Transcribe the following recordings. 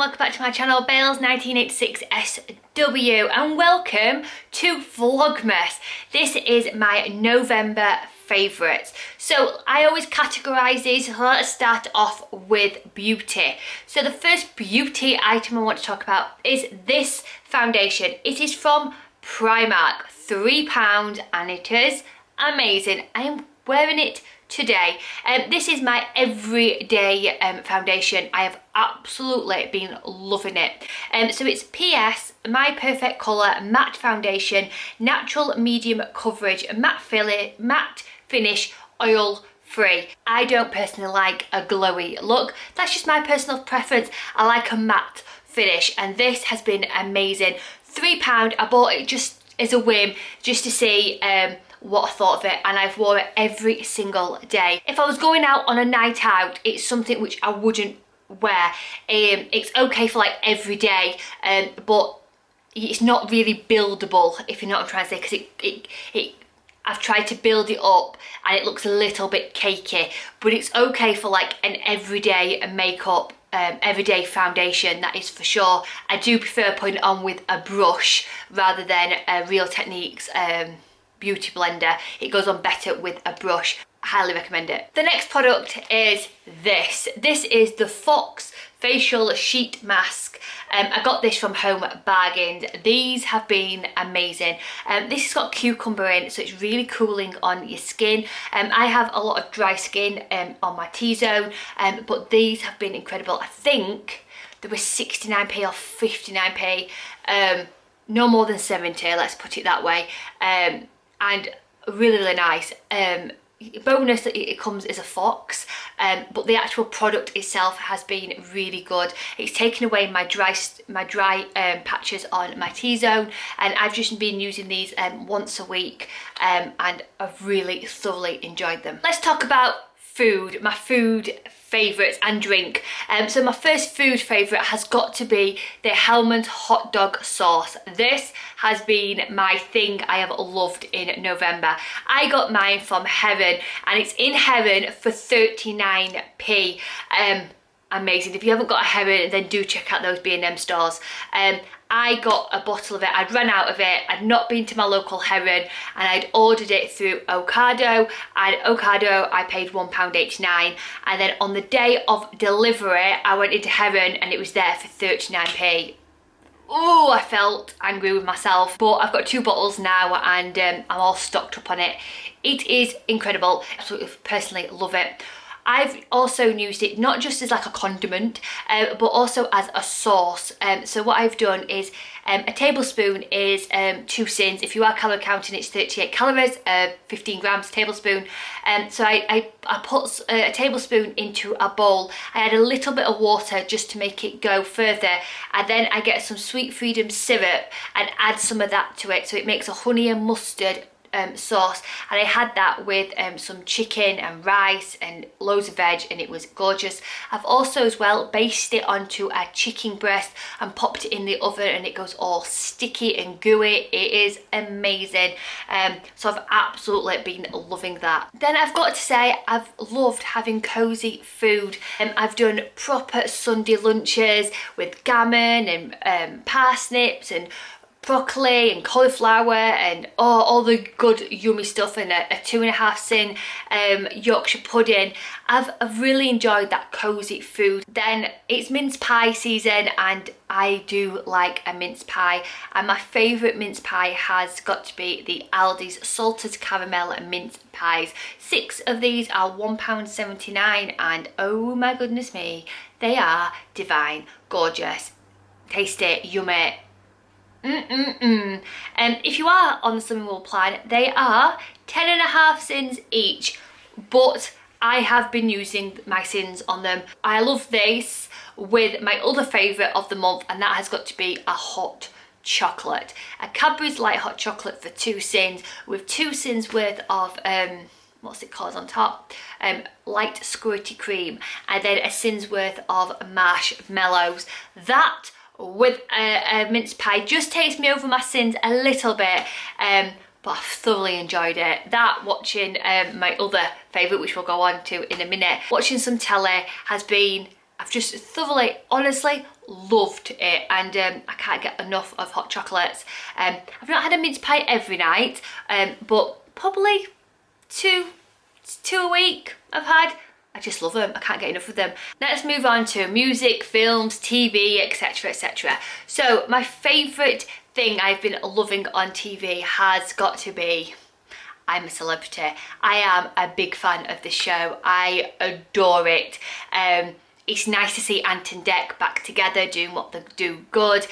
welcome back to my channel, Bales1986SW, and welcome to Vlogmas. This is my November favourites. So I always categorise these, so let's start off with beauty. So the first beauty item I want to talk about is this foundation. It is from Primark, £3, and it is amazing. I am wearing it today. This is my everyday foundation. I have absolutely been loving it. So it's PS My Perfect Colour Matte Foundation, Natural Medium Coverage, Matte Finish, Oil Free. I don't personally like a glowy look. That's just my personal preference. I like a matte finish, and this has been amazing. £3. I bought it just as a whim, just to see what I thought of it, and I've worn it every single day. If I was going out on a night out, it's something which I wouldn't wear. It's okay for like every day, but it's not really buildable, if you know what I'm trying to say, because I've tried to build it up and it looks a little bit cakey, but it's okay for like an everyday makeup, everyday foundation, that is for sure. I do prefer putting it on with a brush rather than Real Techniques beauty blender. It goes on better with a brush. I highly recommend it. The next product is this. This is the Fox Facial Sheet Mask. I got this from Home Bargains. These have been amazing. This has got cucumber in, so it's really cooling on your skin. I have a lot of dry skin on my T-zone, but these have been incredible. I think they were 69p or 59p, no more than 70, let's put it that way. And really nice. Bonus that it comes as a fox, but the actual product itself has been really good. It's taken away my dry patches on my T-zone, and I've just been using these once a week, and I've really thoroughly enjoyed them. Let's talk about food, my food favourites and drink. So my first food favourite has got to be the Hellmann's hot dog sauce. This has been my thing I have loved in November. I got mine from Heaven, and it's in Heaven for 39p. Amazing. If you haven't got a Heaven, then do check out those B&M stores. I got a bottle of it. I'd run out of it. I'd not been to my local Heaven, and I'd ordered it through Ocado, and Ocado I paid £1.89, and then on the day of delivery I went into Heaven and it was there for 39p. Oh, I felt angry with myself, but I've got 2 bottles now, and I'm all stocked up on it. It is incredible. Absolutely, personally love it. I've also used it not just as like a condiment, but also as a sauce. So what I've done is a tablespoon is 2 sins. If you are calorie counting, it's 38 calories, 15 grams a tablespoon. So I put a tablespoon into a bowl. I add a little bit of water just to make it go further, and then I get some Sweet Freedom syrup and add some of that to it, so it makes a honey and mustard sauce. And I had that with some chicken and rice and loads of veg, and it was gorgeous. I've also as well basted it onto a chicken breast and popped it in the oven, and it goes all sticky and gooey. It is amazing. So I've absolutely been loving that. Then I've got to say, I've loved having cozy food. I've done proper Sunday lunches with gammon and parsnips and broccoli and cauliflower and all the good yummy stuff, and a 2.5 sin Yorkshire pudding. I've really enjoyed that cozy food. Then it's mince pie season, and I do like a mince pie, and my favourite mince pie has got to be the Aldi's salted caramel mince pies. 6 of these are £1.79, and oh my goodness me, they are divine, gorgeous, tasty, yummy. If you are on the Slimming World plan, they are 10.5 sins each, but I have been using my sins on them. I love this with my other favourite of the month, and that has got to be a hot chocolate. A Cadbury's Light Hot Chocolate for 2 sins, with 2 sins worth of what's it called on top, light squirty cream, and then a sin's worth of marshmallows. That with a mince pie just takes me over my sins a little bit, but I've thoroughly enjoyed it. That, watching my other favourite, which we'll go on to in a minute, watching some telly has been, I've just thoroughly, honestly loved it, and I can't get enough of hot chocolates. I've not had a mince pie every night, but probably two a week I've had. I just love them. I can't get enough of them. Let's move on to music, films, TV, etc, etc. So my favourite thing I've been loving on TV has got to be I'm a Celebrity. I am a big fan of this show. I adore it. It's nice to see Ant and Dec back together doing what they do good.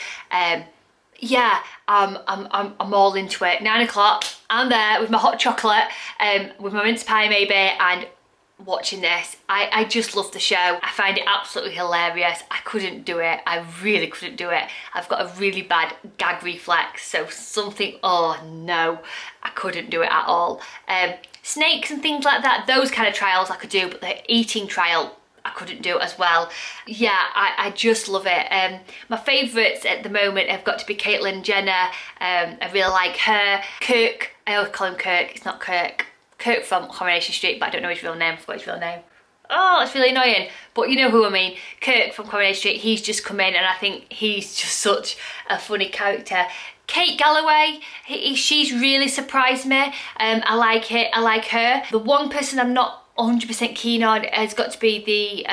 Yeah, I'm all into it. 9 o'clock, I'm there with my hot chocolate, with my mince pie maybe, and watching this. I just love the show. I find it absolutely hilarious. I couldn't do it. I really couldn't do it. I've got a really bad gag reflex, so something, oh no, I couldn't do it at all. Snakes and things like that, those kind of trials I could do, but the eating trial, I couldn't do it as well. Yeah, I just love it. My favourites at the moment have got to be Caitlyn Jenner. I really like her. Kirk, I always call him Kirk, it's not Kirk. Kirk from Coronation Street, but I don't know his real name. I forgot his real name. Oh, it's really annoying. But you know who I mean. Kirk from Coronation Street, he's just come in and I think he's just such a funny character. Kate Galloway, she's really surprised me. I like it, I like her. The one person I'm not 100% keen on has got to be the,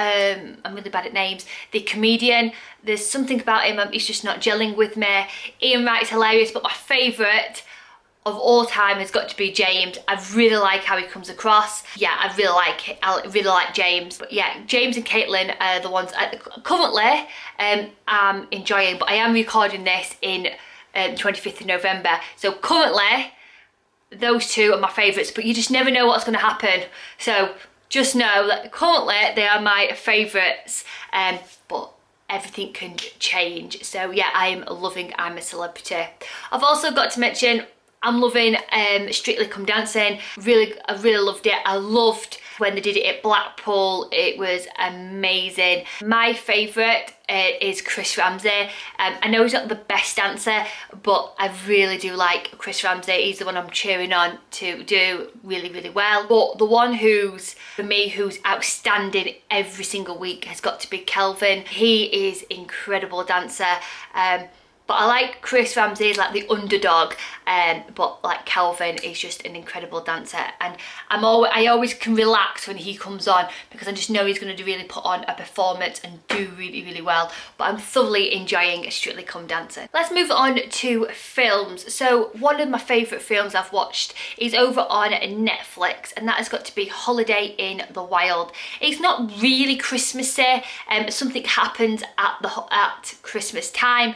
I'm really bad at names, the comedian. There's something about him, he's just not gelling with me. Ian Wright's hilarious, but my favourite of all time has got to be James. I really like how he comes across. Yeah, I really like it. I really like James. But yeah, James and Caitlyn are the ones currently I'm enjoying, but I am recording this in 25th of November. So currently, those two are my favourites, but you just never know what's going to happen. So just know that currently they are my favourites, but everything can change. So yeah, I'm loving I'm a Celebrity. I've also got to mention I'm loving Strictly Come Dancing. I really loved it. I loved when they did it at Blackpool. It was amazing. My favourite is Chris Ramsey. I know he's not the best dancer, but I really do like Chris Ramsey. He's the one I'm cheering on to do really, really well. But the one who's, for me, who's outstanding every single week has got to be Kelvin. He is incredible dancer. But I like Chris Ramsey as like the underdog, but like Kelvin is just an incredible dancer, and I always can relax when he comes on because I just know he's going to really put on a performance and do really, really well. But I'm thoroughly enjoying Strictly Come Dancing. Let's move on to films. So one of my favourite films I've watched is over on Netflix, and that has got to be Holiday in the Wild. It's not really Christmassy. Something happens at Christmas time.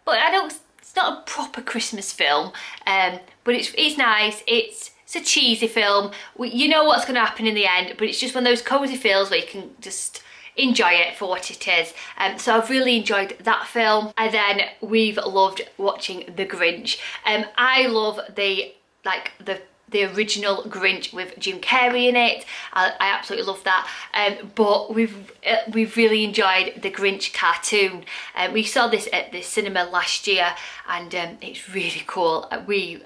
But it's not a proper Christmas film, but it's nice. It's a cheesy film. You know what's going to happen in the end, but it's just one of those cosy films where you can just enjoy it for what it is. So I've really enjoyed that film. And then we've loved watching The Grinch. I love the original Grinch with Jim Carrey in it. I absolutely love that. But we've really enjoyed the Grinch cartoon. We saw this at the cinema last year, and it's really cool. We've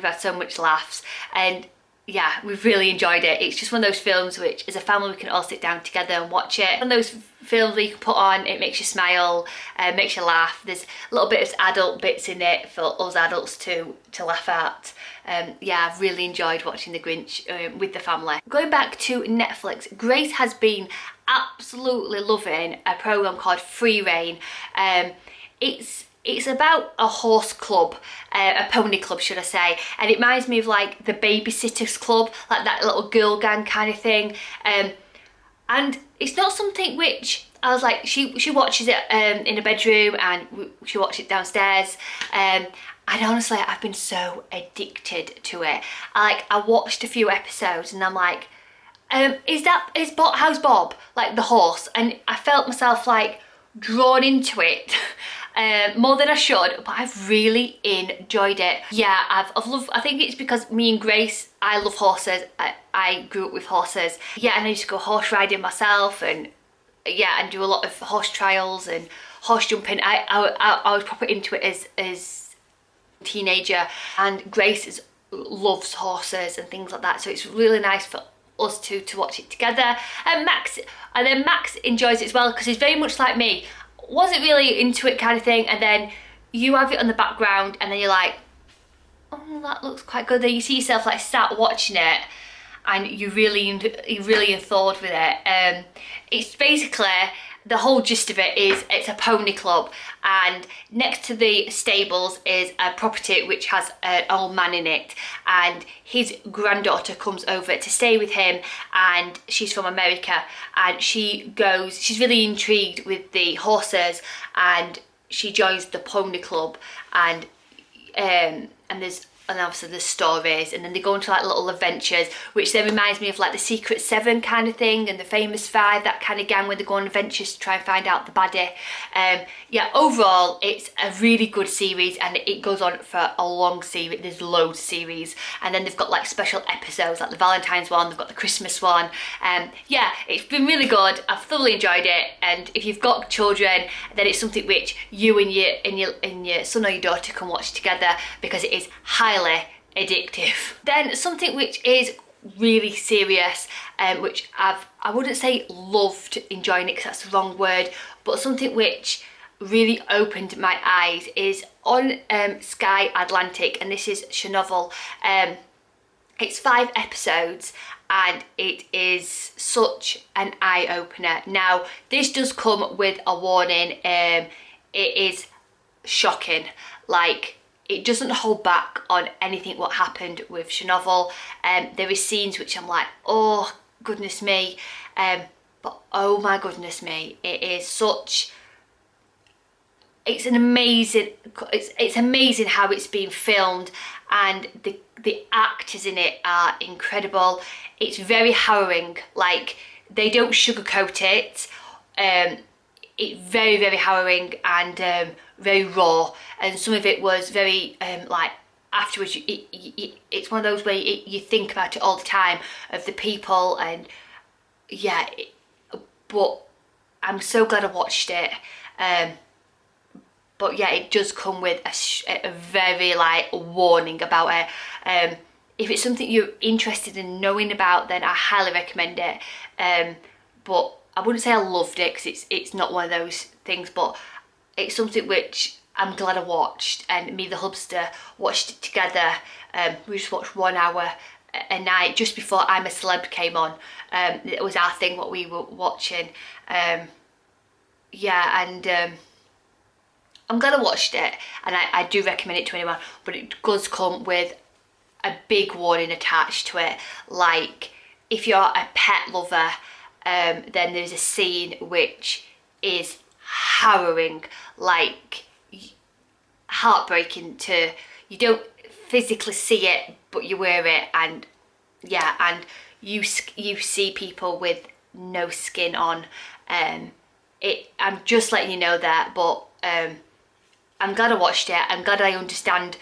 had so much laughs, and yeah, we've really enjoyed it. It's just one of those films which, as a family, we can all sit down together and watch it. One of those films where you can put on, it makes you smile, makes you laugh. There's a little bit of adult bits in it for us adults to laugh at. Yeah, I've really enjoyed watching The Grinch with the family. Going back to Netflix, Grace has been absolutely loving a programme called Free Rein. It's about a horse club, a pony club should I say, and it reminds me of like the Babysitters Club, like that little girl gang kind of thing. And it's not something which I was like, she watches it in a bedroom and she watches it downstairs. And honestly, I've been so addicted to it. I watched a few episodes and I'm like, how's Bob? Like the horse. And I felt myself like drawn into it. More than I should, but I've really enjoyed it. Yeah, I've loved, I think it's because me and Grace, I love horses. I grew up with horses. Yeah, and I used to go horse riding myself, and yeah, and do a lot of horse trials and horse jumping. I was proper into it as a teenager, and Grace loves horses and things like that, so it's really nice for us to watch it together. And Max enjoys it as well because he's very much like me. wasn't really into it kind of thing, and then you have it on the background and then you're like, oh, that looks quite good. Then you see yourself like sat watching it and you're really enthralled with it. It's basically, the whole gist of it is it's a pony club, and next to the stables is a property which has an old man in it, and his granddaughter comes over to stay with him, and she's from America, and she's really intrigued with the horses, and she joins the pony club, and obviously there's stories, and then they go into like little adventures, which then reminds me of like the Secret Seven kind of thing and the Famous Five, that kind of gang where they go on adventures to try and find out the baddie. Yeah, overall it's a really good series, and it goes on for a long series. There's loads of series, and then they've got like special episodes like the Valentine's one, they've got the Christmas one. Yeah, it's been really good. I've thoroughly enjoyed it, and if you've got children, then it's something which you and your son or your daughter can watch together, because it is highly addictive. Then something which is really serious, which I wouldn't say loved enjoying it because that's the wrong word, but something which really opened my eyes is on Sky Atlantic, and this is Chernobyl. It's 5 episodes, and it is such an eye-opener. Now, this does come with a warning. It is shocking. Like, it doesn't hold back on anything what happened with Chernobyl. There is scenes which I'm like, oh goodness me, but oh my goodness me, it is such, it's amazing how it's been filmed, and the actors in it are incredible. It's very harrowing, like they don't sugarcoat it. It's very, very harrowing and very raw, and some of it was very like afterwards it's one of those where you think about it all the time, of the people, and yeah, but I'm so glad I watched it. But yeah, it does come with a very like warning about it. If it's something you're interested in knowing about, then I highly recommend it. But I wouldn't say I loved it, because it's not one of those things, but it's something which I'm glad I watched, and me and the hubster watched it together. We just watched 1 hour a night just before I'm a Celeb came on. It was our thing, what we were watching. Yeah, and I'm glad I watched it, and I do recommend it to anyone, but it does come with a big warning attached to it. Like, if you're a pet lover, then there's a scene which is harrowing, like heartbreaking you don't physically see it, but you wear it, and yeah, and you see people with no skin on. I'm just letting you know that, but I'm glad I watched it. I'm glad I understand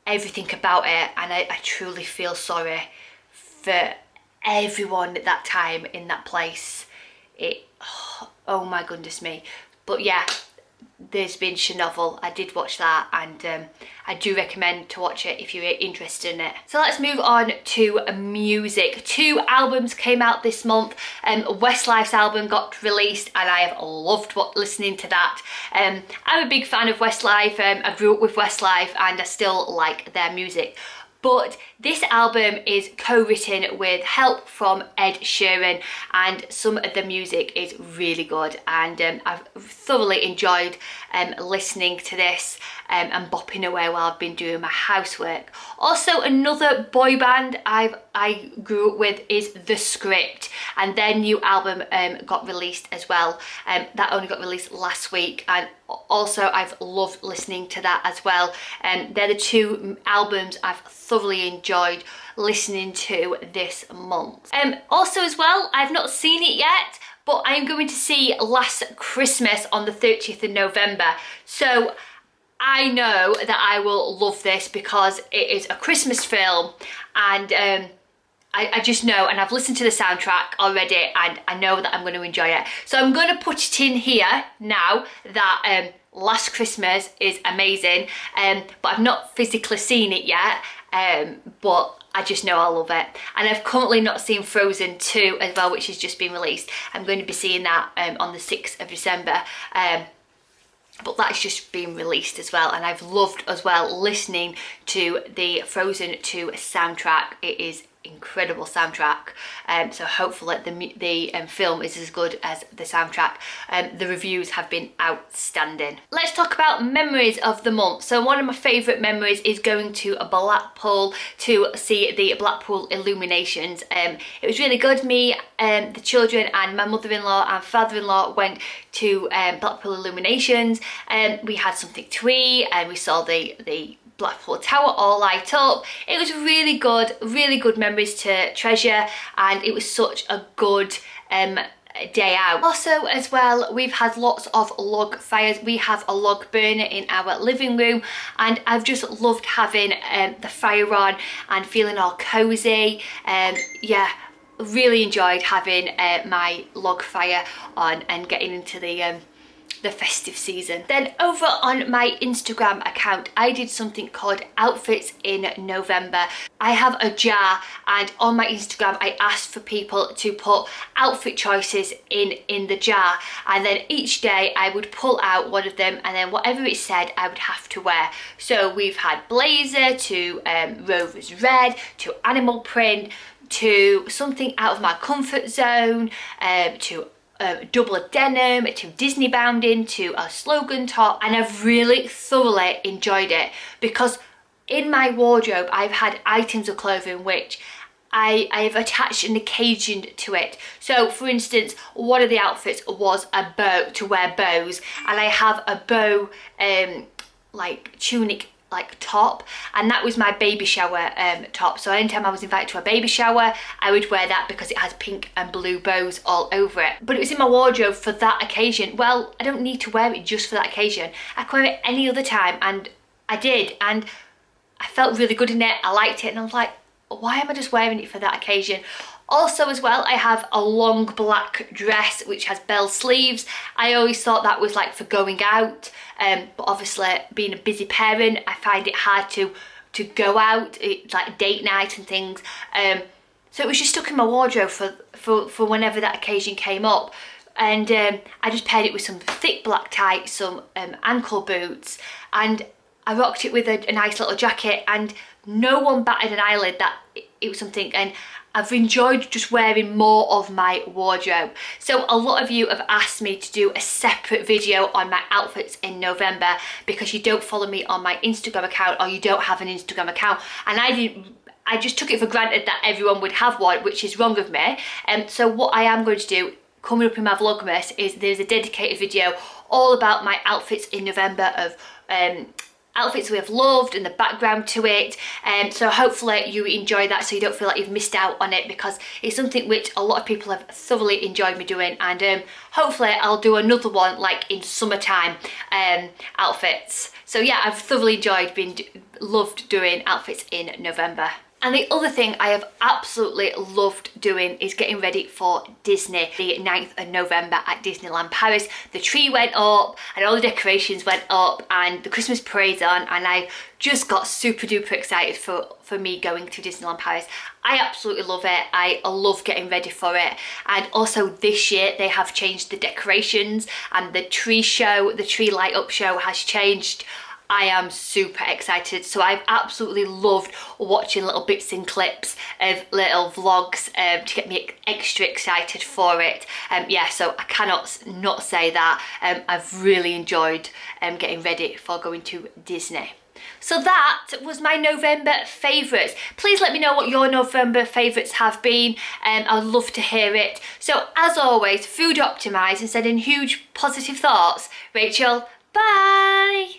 everything about it, and I truly feel sorry for everyone at that time in that place. Oh my goodness me. But yeah, there's been Chernobyl. I did watch that, and I do recommend to watch it if you're interested in it. So let's move on to music. 2 albums came out this month. Westlife's album got released, and I have loved listening to that. I'm a big fan of Westlife. I grew up with Westlife, and I still like their music. But this album is co-written with help from Ed Sheeran, and some of the music is really good, and I've thoroughly enjoyed listening to this and bopping away while I've been doing my housework. Also, another boy band I grew up with is The Script, and their new album got released as well. That only got released last week, and also I've loved listening to that as well. They're the 2 albums I've thoroughly enjoyed listening to this month. Also as well, I've not seen it yet, but I'm going to see Last Christmas on the 30th of November. So I know that I will love this, because it is a Christmas film, and I just know, and I've listened to the soundtrack already, and I know that I'm going to enjoy it. So I'm going to put it in here now that Last Christmas is amazing, but I've not physically seen it yet, but I just know I love it. And I've currently not seen Frozen 2 as well, which has just been released. I'm going to be seeing that on the 6th of December. but that's just been released as well, and I've loved as well listening to the Frozen 2 soundtrack. It is incredible soundtrack, so hopefully the film is as good as the soundtrack. The reviews have been outstanding. Let's talk about memories of the month. So one of my favourite memories is going to Blackpool to see the Blackpool illuminations. It was really good. Me, the children and my mother-in-law and father-in-law went to Blackpool illuminations, and we had something to eat, and we saw the Blackpool Tower all light up. It was really good memories to treasure, and it was such a good day out. Also as well, we've had lots of log fires. We have a log burner in our living room, and I've just loved having the fire on and feeling all cozy. Yeah, really enjoyed having my log fire on and getting into the festive season. Then over on my Instagram account, I did something called Outfits in November. I have a jar, and on my Instagram I asked for people to put outfit choices in the jar, and then each day I would pull out one of them, and then whatever it said I would have to wear. So we've had blazer to Rover's red to animal print to something out of my comfort zone, to double denim, to Disney bounding, to a slogan top, and I've really thoroughly enjoyed it, because in my wardrobe I've had items of clothing which I have attached an occasion to it. So for instance, one of the outfits was a bow, to wear bows, and I have a bow like tunic like top, and that was my baby shower top. So anytime I was invited to a baby shower, I would wear that because it has pink and blue bows all over it. But it was in my wardrobe for that occasion. Well, I don't need to wear it just for that occasion. I can wear it any other time, and I did, and I felt really good in it. I liked it, and I was like, why am I just wearing it for that occasion? Also as well, I have a long black dress which has bell sleeves. I always thought that was like for going out, but obviously being a busy parent, I find it hard to go out. It's like date night and things. So it was just stuck in my wardrobe for whenever that occasion came up. And I just paired it with some thick black tights, some ankle boots, and I rocked it with a nice little jacket, and no one batted an eyelid that it was something, and I've enjoyed just wearing more of my wardrobe. So a lot of you have asked me to do a separate video on my outfits in November because you don't follow me on my Instagram account, or you don't have an Instagram account, and I just took it for granted that everyone would have one, which is wrong of me. So what I am going to do coming up in my Vlogmas is there's a dedicated video all about my outfits in November of outfits we have loved and the background to it, so hopefully you enjoy that, so you don't feel like you've missed out on it, because it's something which a lot of people have thoroughly enjoyed me doing, and hopefully I'll do another one like in summertime outfits. So yeah, I've thoroughly enjoyed loved doing outfits in November. And the other thing I have absolutely loved doing is getting ready for Disney, the 9th of November at Disneyland Paris. The tree went up and all the decorations went up and the Christmas parade's on, and I just got super duper excited for me going to Disneyland Paris. I absolutely love it. I love getting ready for it. And also this year they have changed the decorations, and the tree show, the tree light up show has changed. I am super excited. So I've absolutely loved watching little bits and clips of little vlogs to get me extra excited for it. Yeah, so I cannot not say that. I've really enjoyed getting ready for going to Disney. So that was my November favourites. Please let me know what your November favourites have been. I'd love to hear it. So as always, food optimise and sending huge positive thoughts. Rachel, bye!